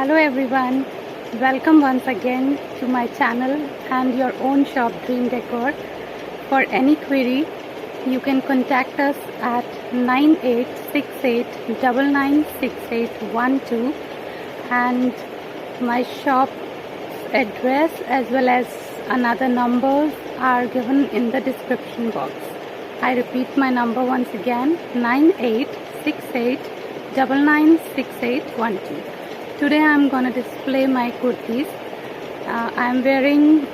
Hello everyone, welcome once again to my channel and your own shop Dream Decor. For any query, you can contact us at 9868996812 and my shop's address as well as another numbers are given in the description box. I repeat my number once again, 9868996812. Today I am going to display my kurtis. I am wearing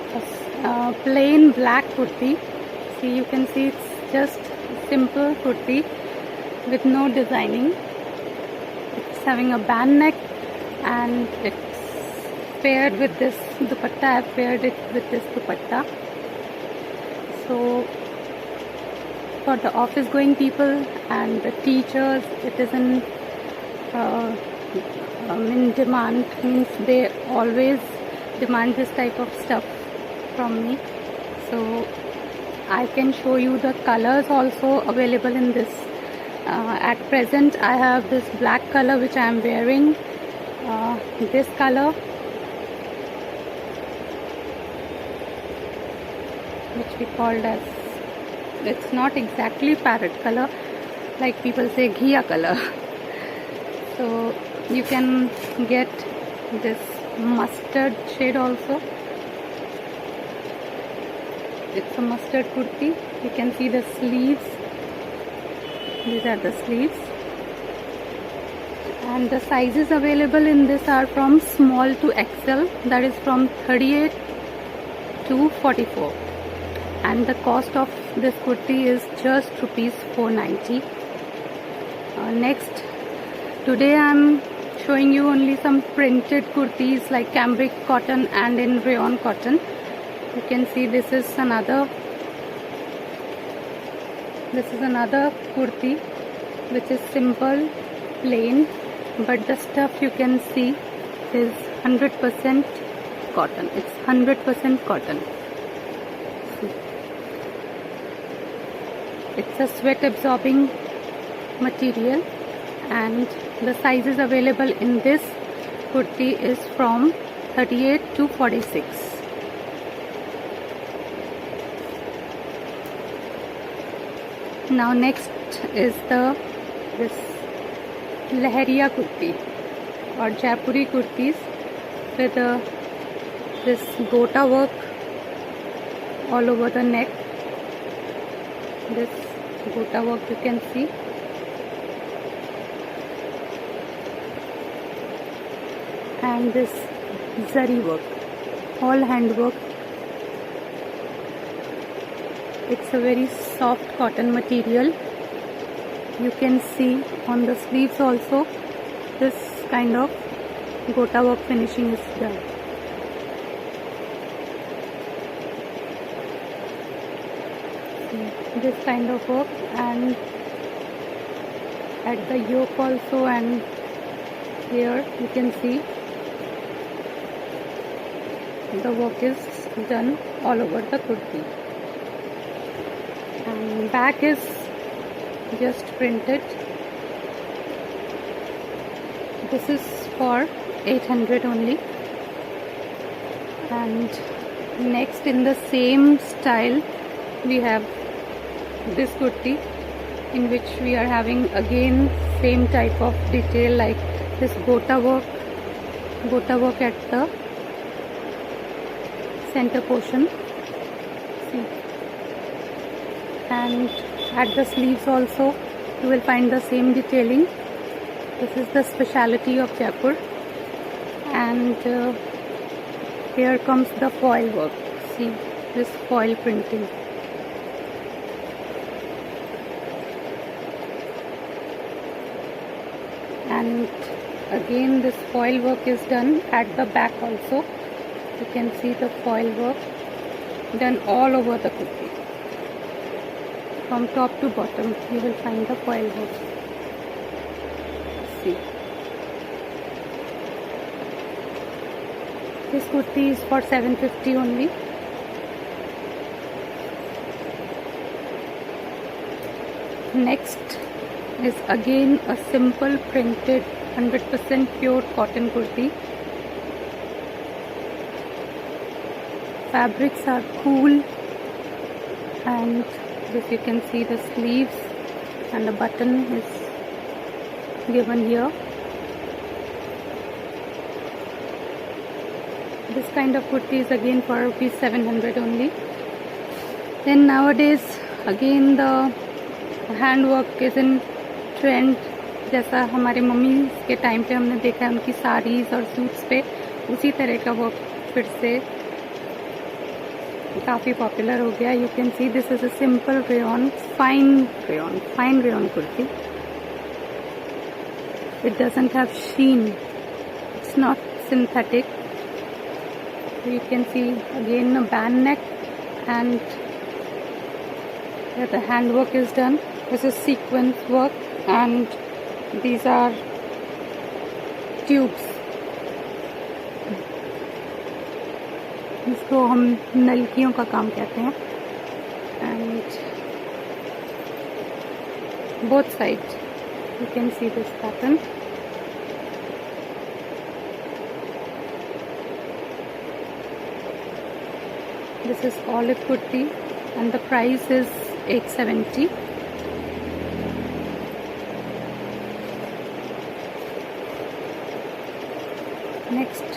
a plain black kurti. See, you can see it's just simple kurti with no designing. It's having a band neck and it's paired with this dupatta. I have paired it with this dupatta. So for the office going people and the teachers, it is in demand, means they always demand this type of stuff from me. So I can show you the colors also available in this. At present I have this black color which I am wearing, this color which we called as, it's not exactly parrot color, like people say ghiya color. So you can get this mustard shade also. It's a mustard kurti. You can see the sleeves. These are the sleeves. And the sizes available in this are from small to XL. That is from 38 to 44. And the cost of this kurti is just rupees 490. Next, today I am showing you only some printed kurtis like cambric cotton and in rayon cotton. You can see this is another kurti which is simple, plain, but the stuff you can see is 100% cotton. It's 100% cotton. See. It's a sweat absorbing material and the sizes available in this kurti is from 38 to 46. Now next is this Lahariya kurti or Jaipuri kurtis with this gota work all over the neck. This gota work you can see. And this zari work, all hand work. It's a very soft cotton material. You can see on the sleeves also this kind of gota work finishing is done. See, this kind of work, and at the yoke also, and here you can see the work is done all over the kurti. And back is just printed. This is for 800 only. And next in the same style we have this kurti in which we are having again same type of detail like this gota work at the center portion. See. And at the sleeves also you will find the same detailing. This is the speciality of Jaipur. And here comes the foil work. See, this foil printing. And again this foil work is done at the back also. You can see the foil work done all over the kurti. From top to bottom you will find the foil work. See. This kurti is for 750 only. Next is again a simple printed 100% pure cotton kurti fabrics are cool, and this you can see the sleeves and the button is given here. This kind of kurti is again for rupees 700 only. Then nowadays again the handwork is in trend. जैसा हमारे mummy के time पे हमने देखा है उनकी साड़ीज़ और suits पे, उसी तरह का वर्क फिर से काफ़ी पॉपुलर हो गया. You can see this is a simple rayon, fine rayon kurti. It doesn't have sheen, it's not synthetic. You can see again a band neck and the handwork is done. This is sequence work and these are tubes. इसको हम नलकियों का काम कहते हैं. And both sides you can see this pattern. This is olive kurti and the price is 870. Next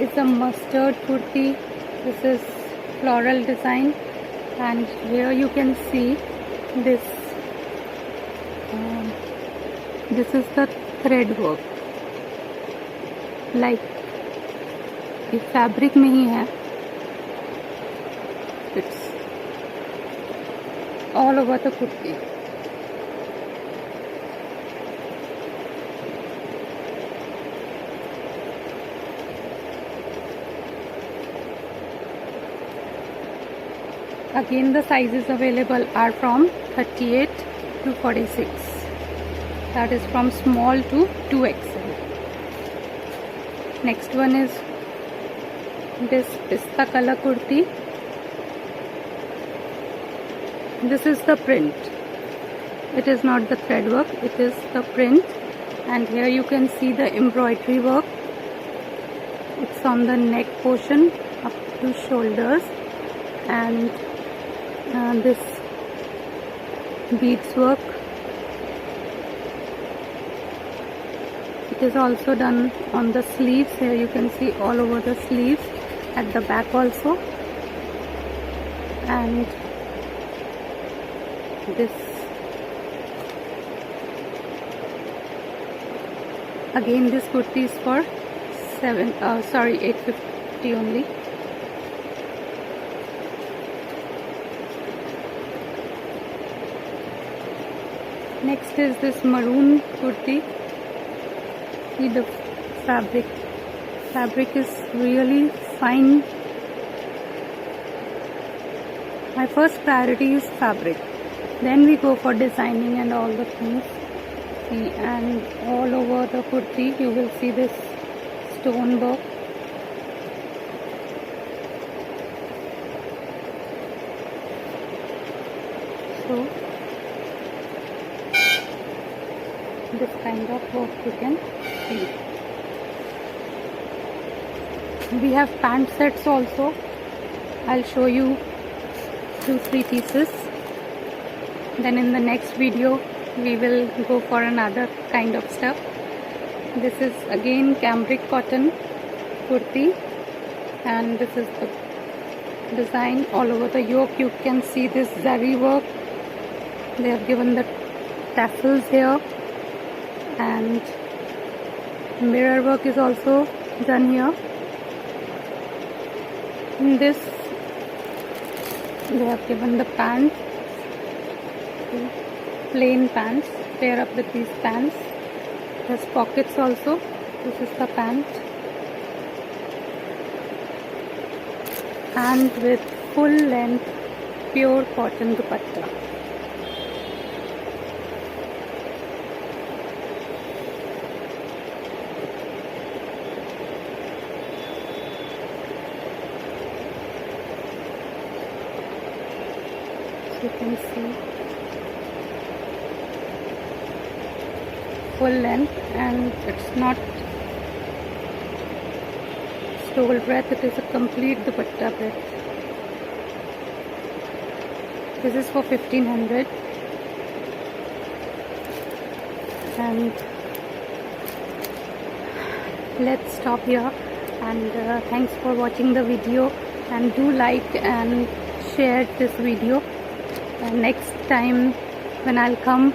is a mustard kurti. This is floral design and here you can see this. This is the thread work. Like ये fabric में ही है. It's all over the kurti. Again the sizes available are from 38 to 46. That is from small to 2XL. Next one is this pista color kurti. This is the print. It is not the thread work, it is the print. And here you can see the embroidery work. It's on the neck portion up to shoulders. And this beads work. It is also done on the sleeves. Here you can see all over the sleeves, at the back also. And this again, this kurti is for 850 only. Next is this maroon kurti. See the fabric is really fine. My first priority is fabric, then we go for designing and all the things. See, and all over the kurti you will see this stone work. So this kind of work you can see. We have pant sets also. I'll show you 2-3 pieces. Then in the next video we will go for another kind of stuff. This is again cambric cotton kurti and this is the design all over the yoke. You can see this zari work. They have given the tassels here and mirror work is also done here. In this they have given the pants, plain pants, pair up with these pants. There's pockets also. This is the pant and with full length pure cotton dupatta. You can see full length and it's not stole breadth, it is a complete dupatta breadth. This is for 1500. And let's stop here, and thanks for watching the video, and do like and share this video. And next time when I'll come,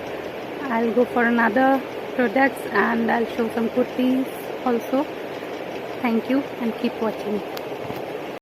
I'll go for another products and I'll show some kurtis also. Thank you and keep watching.